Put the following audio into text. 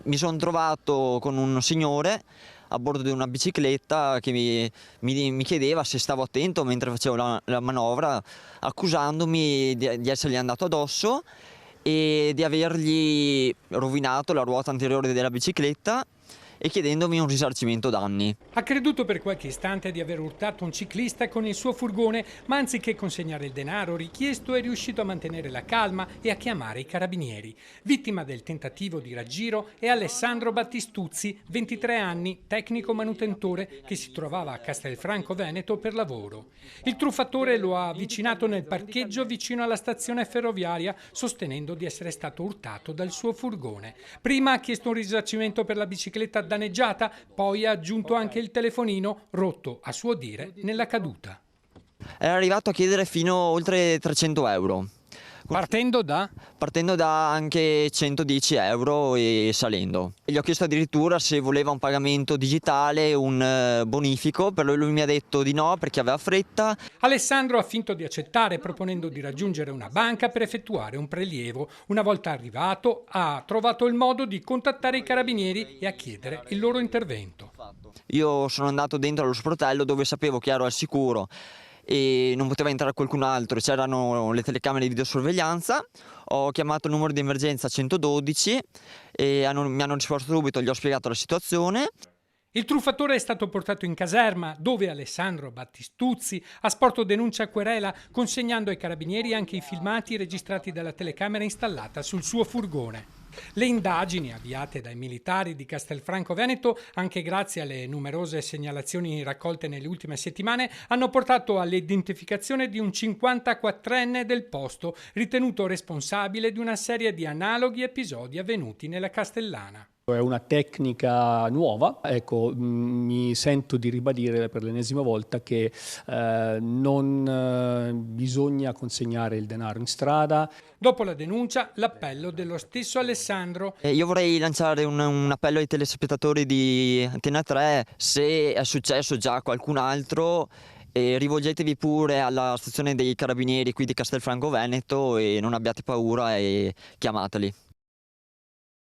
mi sono trovato con un signore a bordo di una bicicletta che mi chiedeva se stavo attento mentre facevo la manovra, accusandomi di essergli andato addosso e di avergli rovinato la ruota anteriore della bicicletta e chiedendomi un risarcimento danni. Ha creduto per qualche istante di aver urtato un ciclista con il suo furgone, ma anziché consegnare il denaro richiesto è riuscito a mantenere la calma e a chiamare i carabinieri. Vittima del tentativo di raggiro è Alessandro Battistuzzi, 23 anni, tecnico manutentore che si trovava a Castelfranco Veneto per lavoro. Il truffatore lo ha avvicinato nel parcheggio vicino alla stazione ferroviaria, sostenendo di essere stato urtato dal suo furgone. Prima ha chiesto un risarcimento per la bicicletta danneggiata, poi ha aggiunto anche il telefonino rotto, a suo dire, nella caduta. Era arrivato a chiedere fino oltre 300 euro. Partendo da? Partendo da anche 110 euro e salendo. Gli ho chiesto addirittura se voleva un pagamento digitale, un bonifico, però lui mi ha detto di no perché aveva fretta. Alessandro ha finto di accettare, proponendo di raggiungere una banca per effettuare un prelievo. Una volta arrivato, ha trovato il modo di contattare i carabinieri e a chiedere il loro intervento. Io sono andato dentro allo sportello dove sapevo che ero al sicuro e non poteva entrare qualcun altro, c'erano le telecamere di videosorveglianza. Ho chiamato il numero di emergenza 112 e mi hanno risposto subito, gli ho spiegato la situazione. Il truffatore è stato portato in caserma, dove Alessandro Battistuzzi ha sporto denuncia a querela, consegnando ai carabinieri anche i filmati registrati dalla telecamera installata sul suo furgone. Le indagini avviate dai militari di Castelfranco Veneto, anche grazie alle numerose segnalazioni raccolte nelle ultime settimane, hanno portato all'identificazione di un 54enne del posto, ritenuto responsabile di una serie di analoghi episodi avvenuti nella Castellana. È una tecnica nuova, ecco, mi sento di ribadire per l'ennesima volta che non bisogna consegnare il denaro in strada. Dopo la denuncia, l'appello dello stesso Alessandro. Io vorrei lanciare un appello ai telespettatori di Antena 3, se è successo già a qualcun altro, rivolgetevi pure alla stazione dei carabinieri qui di Castelfranco Veneto e non abbiate paura e chiamateli.